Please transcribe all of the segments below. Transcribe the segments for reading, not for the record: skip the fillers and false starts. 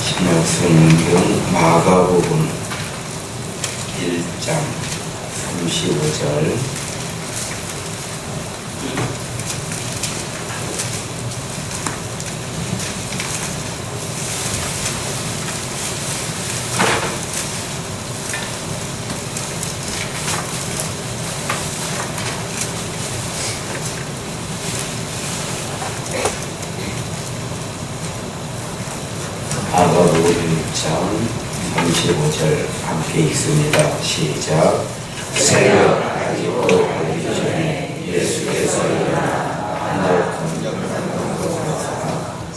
신약성경 마가복음 1장 35절 마가복음 1장 35절 함께 읽습니다. 시작. 새벽 아직도 가기 전에 예수께서 일어나 한적한 영상으로 가사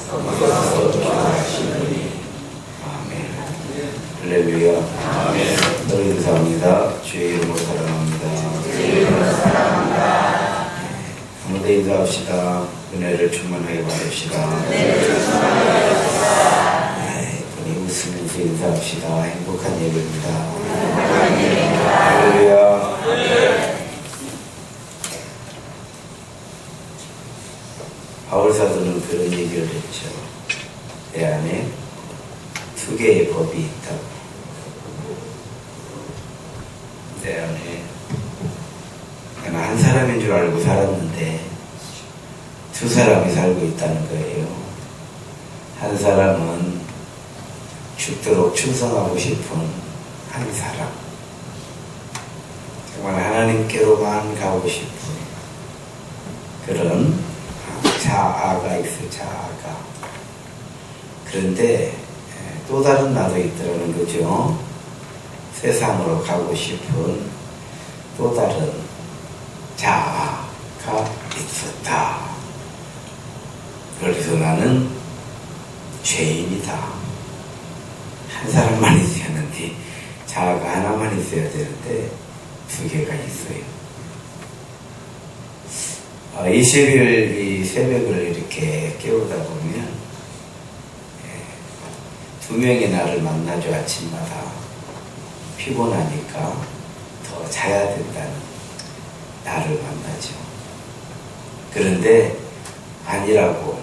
서서 기도하시더니 아멘. 할렐루야. 아멘. 늘 인사합니다. 주의 이름으로 사랑합니다. 주의 이름으로 사랑합니다. 오늘도 인사합시다. 은혜를 충만하게 받읍시다. 웃으면서 인사합시다. 행복한 예배입니다. 할렐루야. 바울 사도는 그런 얘기를 했죠. 내 안에 두 개의 법이 있다고. 내 안에 나는 한 사람인 줄 알고 살았는데 두 사람이 살고 있다는 거예요. 한 사람은 죽도록 충성하고 싶은 한 사람, 정말 하나님께로만 가고 싶은 그런 자아가 있어. 자아가. 그런데 또 다른 나도 있더라는 거죠. 세상으로 가고 싶은 또 다른 자아가 있었다. 그래서 나는 죄인이다. 한 사람만 있어야 하는데 자아가 하나만 있어야 되는데 두 개가 있어요. 20일 이 새벽을 이렇게 깨우다 보면 두 명의 나를 만나죠. 아침마다 피곤하니까 더 자야 된다는 나를 만나죠. 그런데 아니라고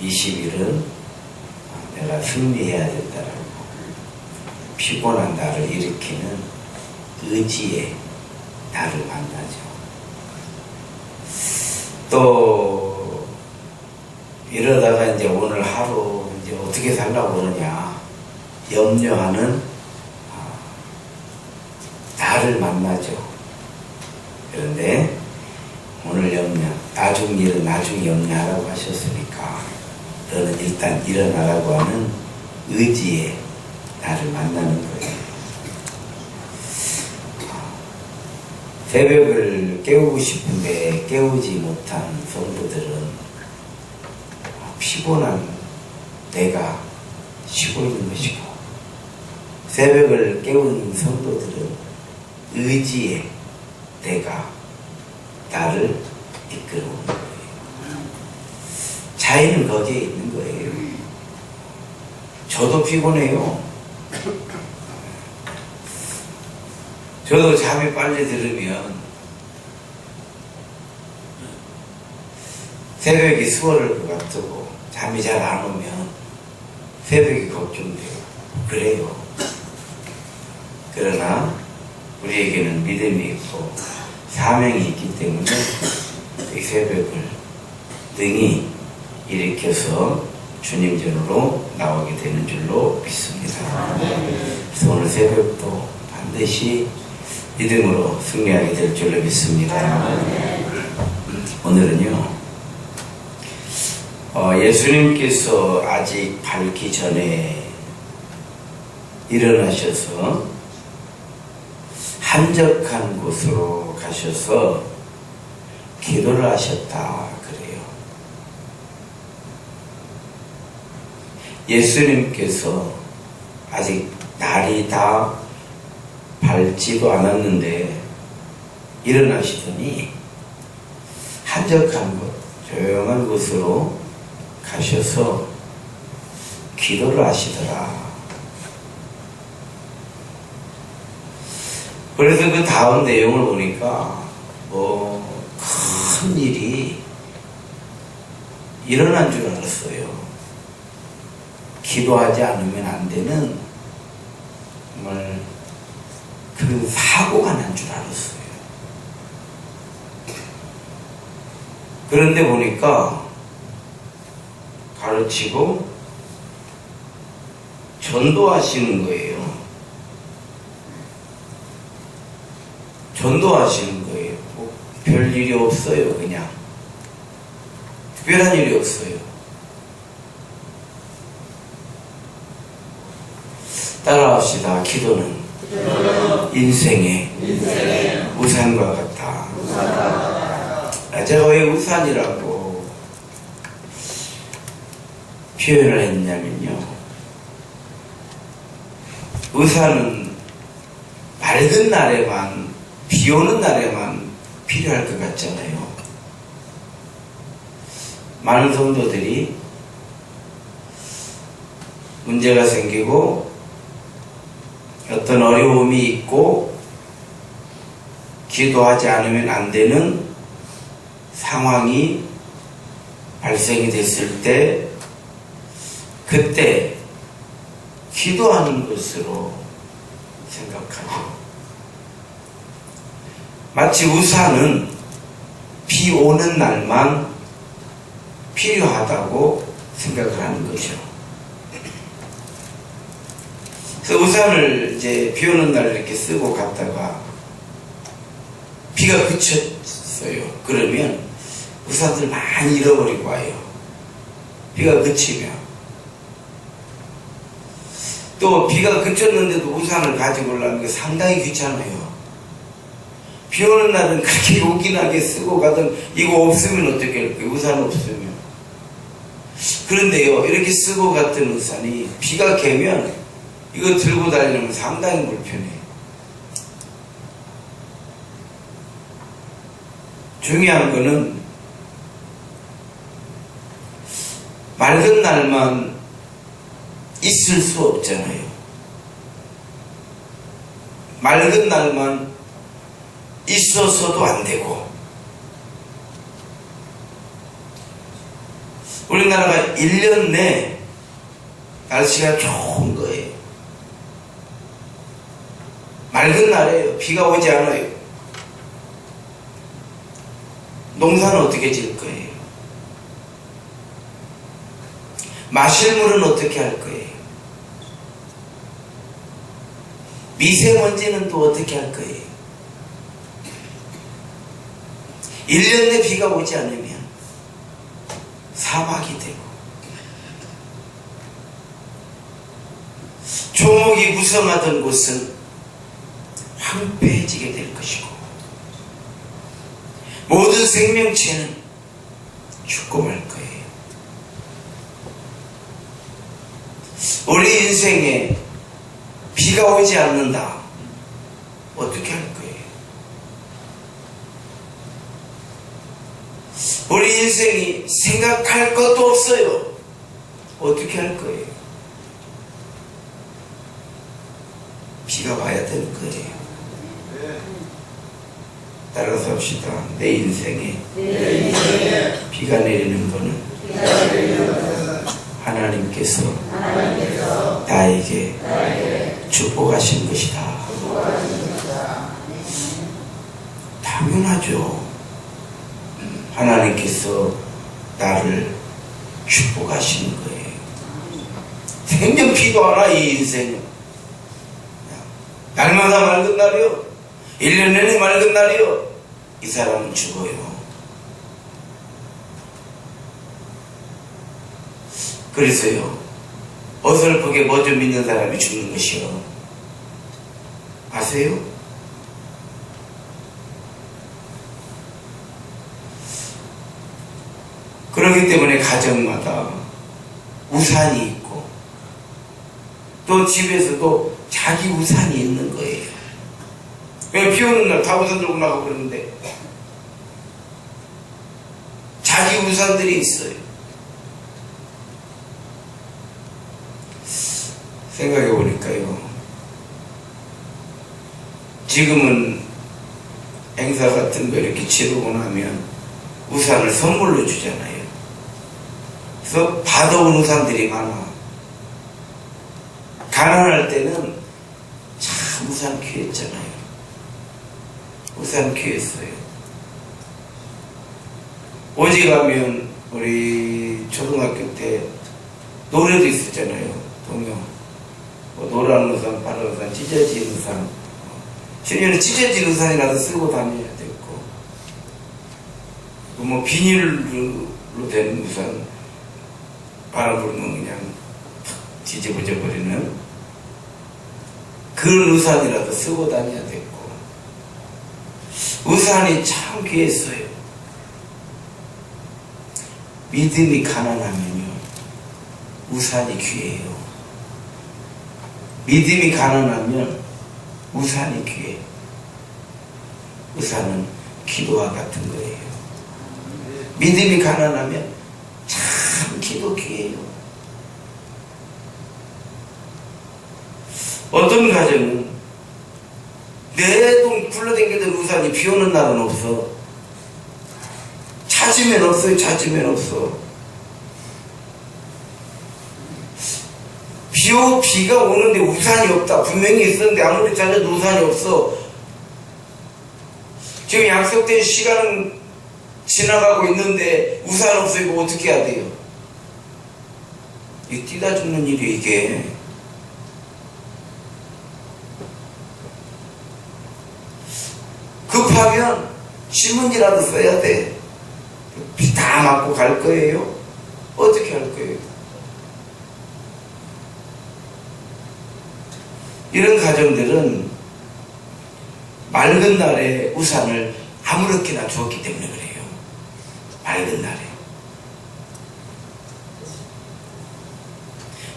20일은 내가 승리해야 된다라고 피곤한 나를 일으키는 의지의 나를 만나죠. 또 이러다가 이제 오늘 하루 이제 어떻게 살라고 그러냐 염려하는 나를 만나죠. 그런데 오늘 염려, 나중 일은 나중에 염려하라고 하셨으니까 너는 일단 일어나라고 하는 의지에 나를 만나는 거예요. 새벽을 깨우고 싶은데 깨우지 못한 성도들은 피곤한 내가 쉬고 있는 것이고, 새벽을 깨우는 성도들은 의지에 내가 나를 이끌어오는 거예요. 차이는 거기에 있는 거예요. 저도 피곤해요. 저도 잠이 빨리 들으면 새벽이 수월할 것 같고 잠이 잘 안 오면 새벽이 걱정돼요. 그래요. 그러나 우리에게는 믿음이 있고 사명이 있기 때문에 이 새벽을 능히 일으켜서 주님 전으로 나오게 되는 줄로 믿습니다. 그래서 오늘 새벽도 반드시 믿음으로 승리하게 될 줄로 믿습니다. 오늘은요, 예수님께서 아직 밝기 전에 일어나셔서 한적한 곳으로 가셔서 기도를 하셨다 그래요. 예수님께서 아직 날이 다 밝지도 않았는데 일어나시더니 한적한 곳, 조용한 곳으로 가셔서 기도를 하시더라. 그래서 그 다음 내용을 보니까 큰 일이 일어난 줄 알았어요. 기도하지 않으면 안 되는 정말 그 사고가 난 줄 알았어요. 그런데 보니까 가르치고 전도하시는 거예요. 전도하시는 거예요. 뭐 별일이 없어요. 그냥 특별한 일이 없어요. 따라합시다. 기도는 인생의 우산과 같다. 제가 왜 우산이라고 표현을 했냐면요, 우산은 맑은 날에만, 비 오는 날에만 필요할 것 같잖아요. 많은 성도들이 문제가 생기고 어떤 어려움이 있고 기도하지 않으면 안 되는 상황이 발생이 됐을 때, 그때 기도하는 것으로 생각하죠. 마치 우산은 비 오는 날만 필요하다고 생각을 하는 거죠. 그래서 우산을 이제 비 오는 날 이렇게 쓰고 갔다가 비가 그쳤어요. 그러면 우산들 많이 잃어버리고 와요. 비가 그치면. 또 비가 그쳤는데도 우산을 가지고 오려면 상당히 귀찮아요. 비 오는 날은 그렇게 요긴하게 쓰고 가던 이거 없으면 어떻게 할까요? 우산 없으면. 그런데요, 이렇게 쓰고 갔던 우산이 비가 개면 이거 들고 다니려면 상당히 불편해요. 중요한 거는 맑은 날만 있을 수 없잖아요. 맑은 날만 있어서도 안 되고, 우리나라가 1년 내 날씨가 좋은 거예요. 맑은 날에요. 비가 오지 않아요. 농사는 어떻게 지을 거예요? 마실 물은 어떻게 할 거예요? 미세먼지는 또 어떻게 할 거예요? 1년 내 비가 오지 않으면 사막이 되고, 초목이 무성하던 곳은 황폐해지게 될 것이고, 모든 생명체는 죽고 말 거예요. 우리 인생에 비가 오지 않는다. 어떻게 할 거예요? 우리 인생이 생각할 것도 없어요. 어떻게 할 거예요? 비가 와야 되는 거예요. 따라서 합시다. 내 인생에 비가 내리는 거는 하나님께서 나에게 축복하신 것이다. 당연하죠. 하나님께서 나를 축복하시는 거예요. 생전 비도 안 와, 이 인생은. 날마다 맑은 날이요. 1년 내내 맑은 날이요. 이 사람은 죽어요. 그래서요, 어설프게 뭐 좀 믿는 사람이 죽는 것이요. 아세요? 그렇기 때문에 가정마다 우산이 있고, 또 집에서도 자기 우산이 있는 거예요. 왜 비 오는 날 다 우산 들고 나가고 그러는데 자기 우산들이 있어요. 생각해 보니까요, 지금은 행사 같은 거 이렇게 치르고 나면 우산을 선물로 주잖아요. 그래서 받아온 우산들이 많아. 가난할 때는 참 우산 귀했잖아요. 우산 귀했어요. 어제 가면 우리 초등학교 때 노래도 있었잖아요. 동요. 노란 우산, 파란 우산, 찢어진 우산. 심지어는 찢어진 우산이라도 쓰고 다녀야 됐고, 뭐 비닐로 된 우산, 바람 불면 그냥 탁 뒤집어져 버리는 그런 우산이라도 쓰고 다녀야 됐고, 우산이 참 귀했어요. 믿음이 가난하면요, 우산이 귀해요. 믿음이 가난하면 우산이 귀해요. 우산은 기도와 같은 거예요. 믿음이 가난하면 참 기도 귀해요. 어떤 가정은 내 돈 굴러다니던 우산이 비 오는 날은 없어. 찾으면 없어요. 찾으면 없어. 비가 오는데 우산이 없다. 분명히 있었는데 아무리 찾아도 우산이 없어. 지금 약속된 시간은 지나가고 있는데 우산 없어. 이거 어떻게 해야 돼요? 이 뛰다 죽는 일이 이게. 급하면 신문이라도 써야 돼. 비 다 맞고 갈 거예요? 어떻게 할 거예요? 이런 가정들은 맑은 날에 우산을 아무렇게나 주었기 때문에 그래요. 맑은 날에.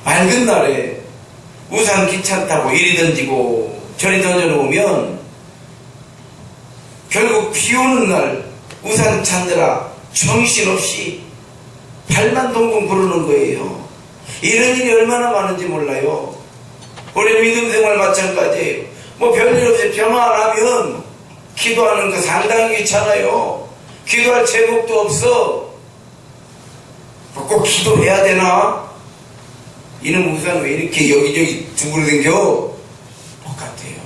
맑은 날에 우산 귀찮다고 이리 던지고 저리 던져놓으면 결국 비 오는 날 우산 찾느라 정신없이 발만 동동 구르는 거예요. 이런 일이 얼마나 많은지 몰라요. 우리 믿음 생활 마찬가지예요. 뭐 별일 없이 병화 안 하면 기도하는 거 상당히 귀찮아요. 기도할 제목도 없어. 꼭 기도해야 되나? 이놈 우산 왜 이렇게 여기저기 두고 댕겨? 똑같아요.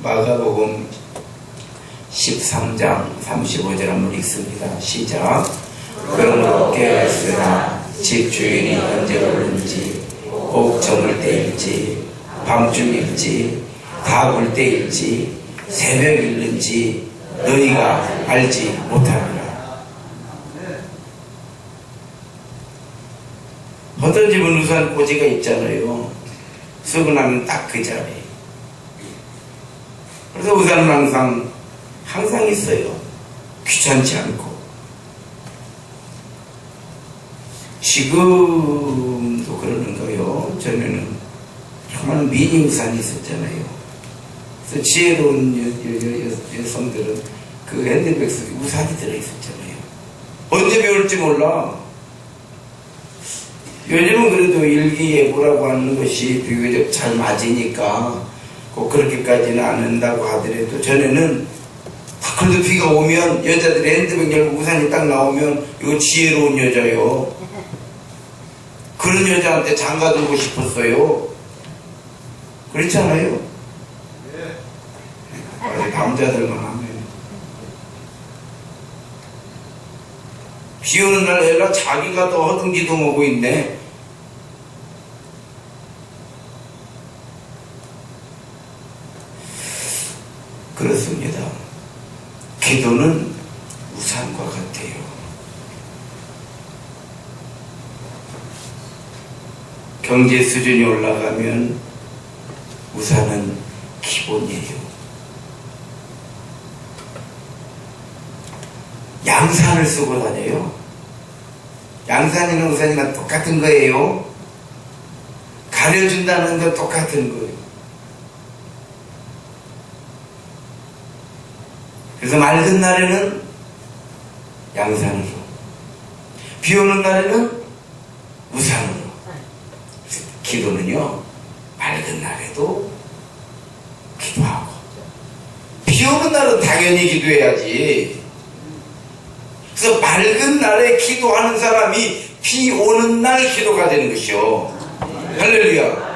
마가복음 13장 35절 한번 읽습니다. 시작. 그러므로 깨어있으나 집 주인이 언제 오는지, 꼭 저물 때일지, 밤중일지, 다 굴 때일지, 새벽일는지 너희가 알지 못하리라. 어떤 집은 우산 꽂이가 있잖아요. 쓰고 나면 딱 그 자리. 그래서 우산은 항상 있어요. 귀찮지 않고. 지금도 그러는 거요. 전에는 정말 미니 우산이 있었잖아요. 그래서 지혜로운 여성들은 그 핸드백 속에 우산이 들어있었잖아요. 언제 배울지 몰라. 요즘은 그래도 일기예보라고 하는 것이 비교적 잘 맞으니까 꼭 그렇게까지는 안 한다고 하더라도, 전에는 그래도 비가 오면 여자들이 핸드백 열고 우산이 딱 나오면 이거 지혜로운 여자요. 그런 여자한테 장가들고 싶었어요. 그렇잖아요. 남자들만 하면. 비 오는 날 애가 자기가 더 허둥지둥 오고 있네. 그렇습니다. 기도는 우산과 같아요. 경제 수준이 올라가면 우산은 기본이에요. 양산을 쓰고 다녀요. 양산이나 우산이나 똑같은 거예요. 가려준다는 건 똑같은 거예요. 그래서 맑은 날에는 양산으로, 비 오는 날에는 우산으로. 기도는요, 맑은 날에도 기도하고, 비 오는 날은 당연히 기도해야지. 그래서 맑은 날에 기도하는 사람이 비 오는 날 기도가 되는 것이요. 할렐루야.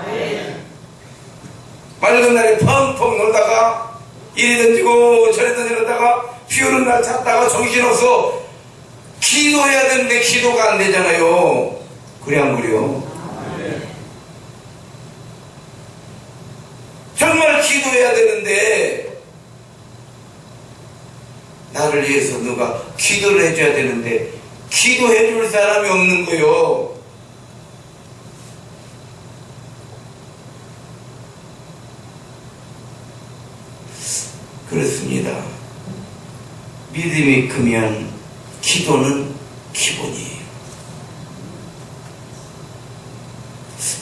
맑은 날에 펑펑 놀다가 이리 던지고 저리 던지다가 비 오는 날 찾다가 정신없어 기도해야 되는데 기도가 안 되잖아요. 그래 안 그래요? 정말 기도해야 되는데 나를 위해서 누가 기도를 해줘야 되는데 기도해 줄 사람이 없는 거요. 그렇습니다. 믿음이 크면 기도는 기본이에요.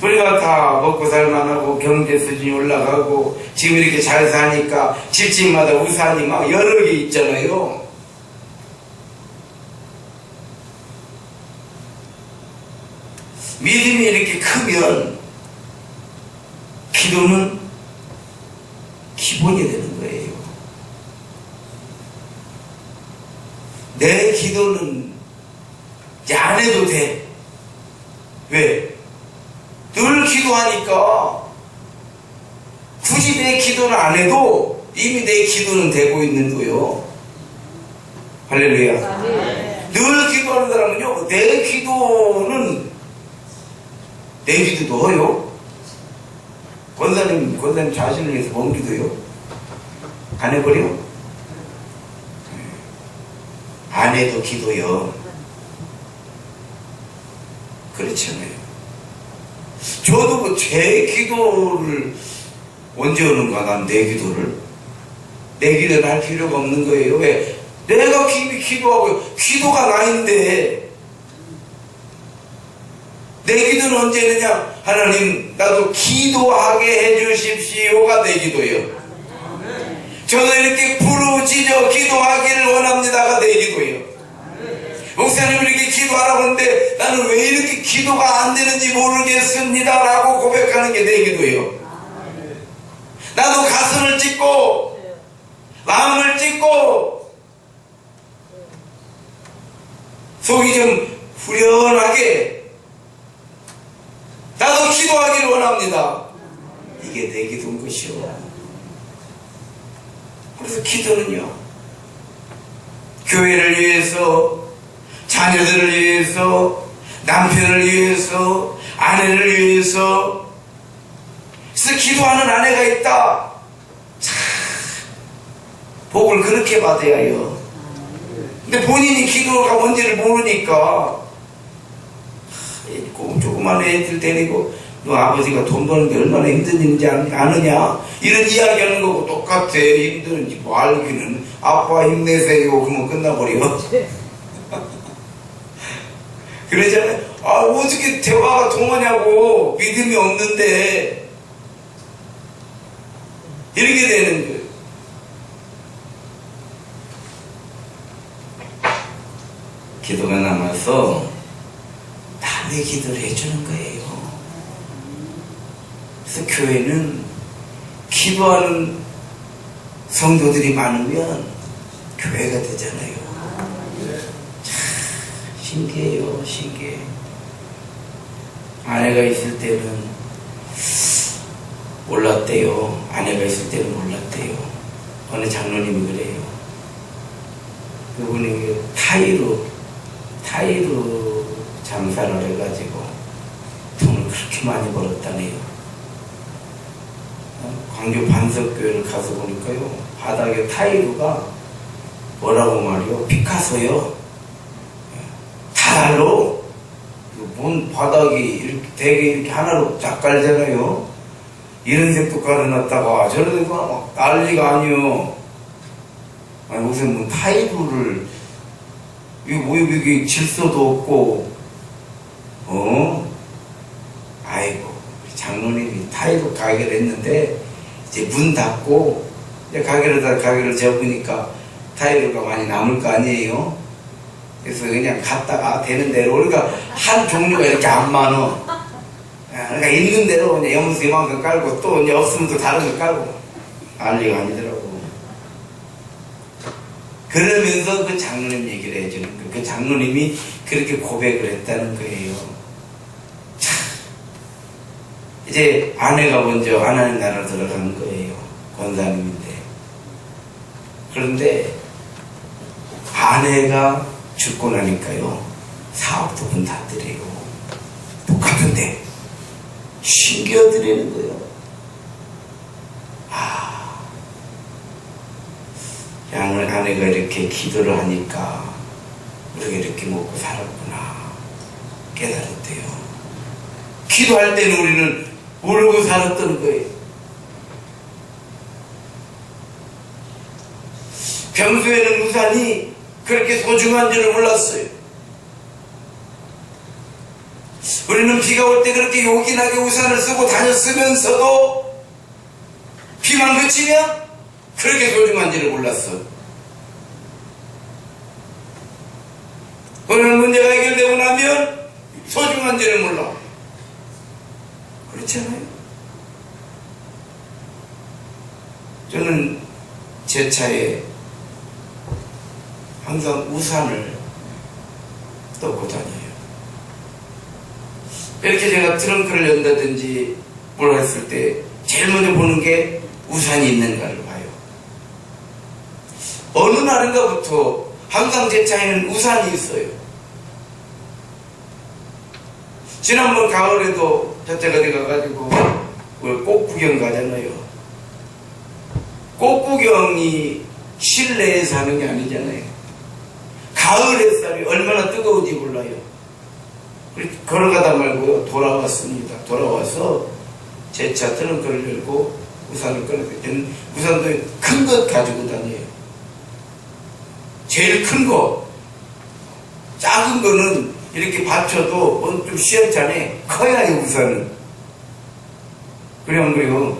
우리가 다 먹고 살만하고 경제 수준이 올라가고 지금 이렇게 잘 사니까 집집마다 우산이 막 여러 개 있잖아요. 믿음이 이렇게 크면 기도는 기본이 되는 거예요. 내 기도는 이제 안 해도 돼. 왜? 늘 기도하니까 굳이 내 기도를 안 해도 이미 내 기도는 되고 있는 거요. 할렐루야. 늘 기도하는 사람은요, 내 기도는 내 기도도 해요. 권사님 자신을 위해서 뭔 기도요? 안 해버려? 안 해도 기도요. 그렇잖아요. 저도 뭐 제 기도를 언제 하는가, 난 내 기도를. 내 기도는 할 필요가 없는 거예요. 왜? 내가 기도하고, 기도가 나인데, 내 기도는 언제 했느냐? 하나님, 나도 기도하게 해주십시오가 내 기도예요. 저도 이렇게 부르짖어 기도하기를 원합니다가 내 기도예요. 목사님 이렇게 기도하라고 하는데 나는 왜 이렇게 기도가 안 되는지 모르겠습니다 라고 고백하는 게 내 기도예요. 나도 가슴을 찢고 마음을 찢고 속이 좀 후련하게 나도 기도하기를 원합니다. 이게 내 기도인 것이요. 그래서 기도는요, 교회를 위해서, 자녀들을 위해서, 남편을 위해서, 아내를 위해서. 그래서 기도하는 아내가 있다. 참 복을 그렇게 받아야 해요. 근데 본인이 기도가 뭔지를 모르니까 조그만 애들 데리고 너 아버지가 돈 버는 게 얼마나 힘든지 아느냐? 이런 이야기 하는 거고 똑같아. 힘드는지 뭐 알기는. 아빠 힘내세요. 그러면 끝나버려. 그러잖아요. 아, 어떻게 대화가 통하냐고. 믿음이 없는데. 이렇게 되는 거예요. 기도가 남아서 남의 기도를 해주는 거예요. 그래서 교회는 기도하는 성도들이 많으면 교회가 되잖아요. 참 신기해요. 신기해. 아내가 있을 때는 몰랐대요. 아내가 있을 때는 몰랐대요. 어느 장로님이 그래요. 그분이 타이로 장사를 해가지고 돈을 그렇게 많이 벌었다네요. 광교 반석교회를 가서 보니까요, 바닥에 타이루가 뭐라고 말이요? 피카소요. 달로 뭔 바닥이 이렇게 되게 이렇게 하나로 쫙 깔잖아요. 이런 색도 깔아놨다가 저런 색도 막 난리가 아니요. 아니 무슨 뭐 타이루를 이거 뭐 이게 질서도 없고 아이고 장로님이 타이루 가게를 했는데 이제 문 닫고 이제 가게를 접으니까 타이루가 많이 남을 거 아니에요. 그래서 그냥 갔다가 되는 대로 그러니까 한 종류가 이렇게 안 많어. 그러니까 있는 대로 그냥 염소 이만큼 깔고 또 이제 없으면 또 다른 거 깔고 난리가 아니더라고. 그러면서 그 장로님 얘기를 해주는 거예요. 그 장로님이 그렇게 고백을 했다는 거예요. 참, 이제 아내가 먼저 하나님 나라로 들어간 거예요. 권사님인데. 그런데 아내가 죽고 나니까요, 사업도 문 닫더래요. 똑같은데 신기어드리는 거예요. 아내가 이렇게 기도를 하니까 우리가 이렇게 먹고 살았구나 깨달았대요. 기도할 때는 우리는 모르고 살았던 거예요. 평소에는 우산이 그렇게 소중한 줄을 몰랐어요. 우리는 비가 올 때 그렇게 요긴하게 우산을 쓰고 다녔으면서도 비만 그치면 그렇게 소중한지를 몰랐어. 오늘 문제가 해결되고 나면 소중한지를 몰라. 그렇잖아요. 저는 제 차에 항상 우산을 넣고 다녀요. 이렇게 제가 트렁크를 연다든지 뭘 했을 때 제일 먼저 보는 게 우산이 있는가를 봐요. 어느 날인가부터 항상 제 차에는 우산이 있어요. 지난번 가을에도 저때가 어디 가가지고 꽃 구경 가잖아요. 꽃 구경이 실내에서 하는 게 아니잖아요. 가을 햇살이 얼마나 뜨거운지 몰라요. 걸어가다 말고요, 돌아왔습니다. 돌아와서 제 차 트렁크를 열고 우산을 꺼내서 저는 우산도 큰 것 가지고 다녀요. 제일 큰 거. 작은 거는 이렇게 받쳐도 좀 시원찮네. 커야 이 우산은. 그래 안 그래요?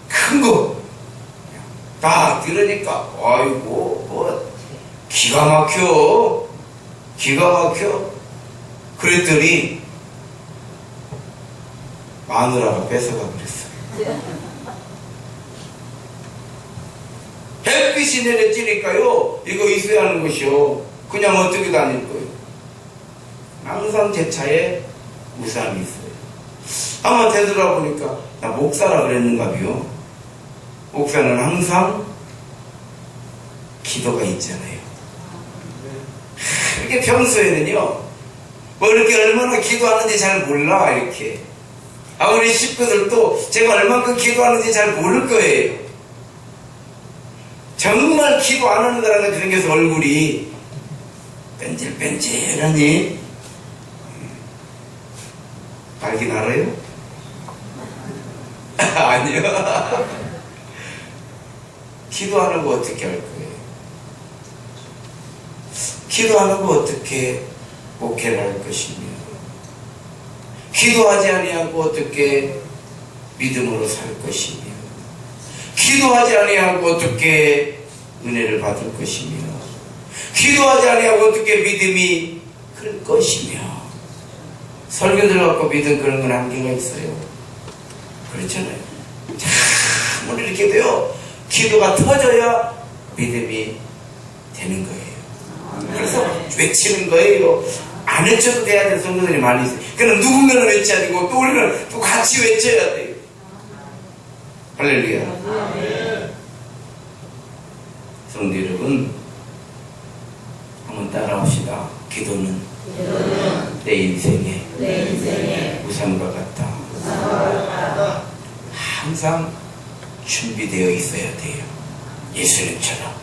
큰 거. 딱 들으니까 아이고 뭐 기가 막혀. 기가 막혀. 그랬더니 마누라가 뺏어가 그랬어요. 햇빛이 내려지니까요, 이거 있어야 하는 것이요. 그냥 어떻게 다닐 거예요? 항상 제 차에 우산이 있어요. 아마 되돌아보니까 나 목사라 그랬는가 봐요. 목사는 항상 기도가 있잖아요. 이렇게 평소에는요, 뭐 이렇게 얼마나 기도하는지 잘 몰라, 이렇게. 우리 식구들도 제가 얼만큼 기도하는지 잘 모를 거예요. 정말 기도 안 하는 사람한테 생겨서 얼굴이 뺀질뺀질하니 알긴 알아요? 아니요. 기도 안 하고 어떻게 할 거예요? 기도 안 하고 어떻게 목회를 할 것이며, 기도하지 아니하고 어떻게 믿음으로 살 것이며, 기도하지 아니하고 어떻게 은혜를 받을 것이며, 기도하지 아니하고 어떻게 믿음이 클 것이며. 설교 들어갖고 믿음 그런 건 한계가 있어요. 그렇잖아요. 참 이렇게 돼요. 기도가 터져야 믿음이 되는 거예요. 그래서 외치는 거예요. 안 외쳐도 돼야 될 성도들이 많이 있어요. 그럼 누군가는 외쳐야 되고 또 우리는 또 같이 외쳐야 돼요. 할렐루야. 성도 여러분, 한번 따라합시다. 기도는 내 인생의 우산과 같다. 항상 준비되어 있어야 돼요. 예수님처럼.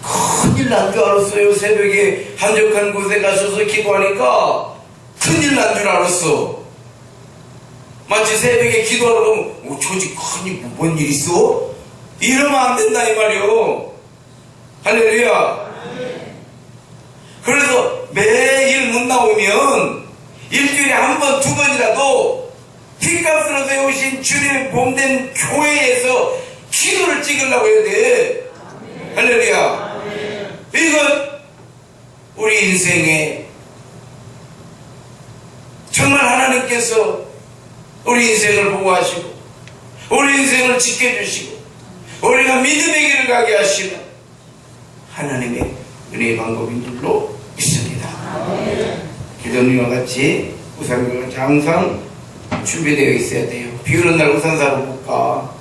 큰일 난 줄 알았어요. 새벽에 한적한 곳에 가셔서 기도하니까 큰일 난 줄 알았어. 마치 새벽에 기도하다 보면 저지 큰일 뭔 일 있어? 이러면 안 된다 이 말이요. 할렐루야. 그래서 매일 못 나오면 일주일에 한 번, 두 번이라도 핏값으로 세우신 주님의 몸된 교회에서 기도를 찍으려고 해야 돼. 할렐루야. 이건 우리 인생에 정말 하나님께서 우리 인생을 보호하시고 우리 인생을 지켜주시고 우리가 믿음의 길을 가게 하시는 하나님의 은혜의 방법인 줄로 믿습니다. 기도님과 같이 우산과 같이 항상 준비되어 있어야 돼요. 비 오는 날 우산 사러 못 가.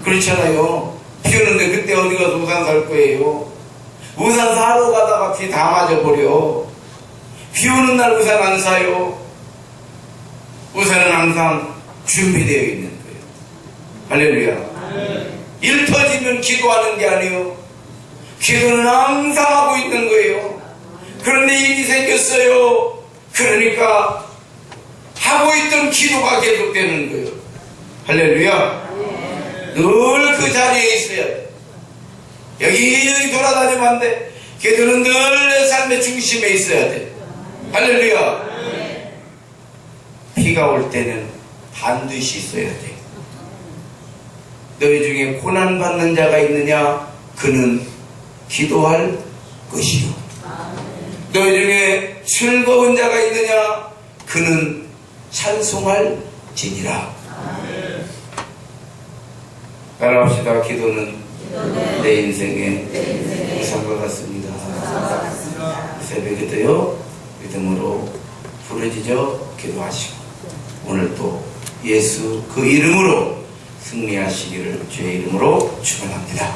그렇잖아요. 비 오는데 그때 어디 가서 우산 살 거예요. 우산 사러 가다가 비 다 맞아버려. 비 오는 날 우산 안 사요. 우산은 항상 준비되어 있는 거예요. 할렐루야. 일 터지면 기도하는 게 아니에요. 기도는 항상 하고 있는 거예요. 그런데 일이 생겼어요. 그러니까 하고 있던 기도가 계속되는 거예요. 할렐루야. 늘 그 자리에 있어야 돼. 여기저기 돌아다니면 안 돼. 기도는 늘 내 삶의 중심에 있어야 돼. 할렐루야. 비가 올 때는 반드시 있어야 돼. 너희 중에 고난받는 자가 있느냐? 그는 기도할 것이요. 너희 중에 즐거운 자가 있느냐? 그는 찬송할 지니라. 따라합시다. 기도는 내 인생의 우산과 같습니다. 새벽에도요 믿음으로 부르짖어 기도하시고 오늘 또 예수 그 이름으로 승리하시기를 주의 이름으로 축원합니다.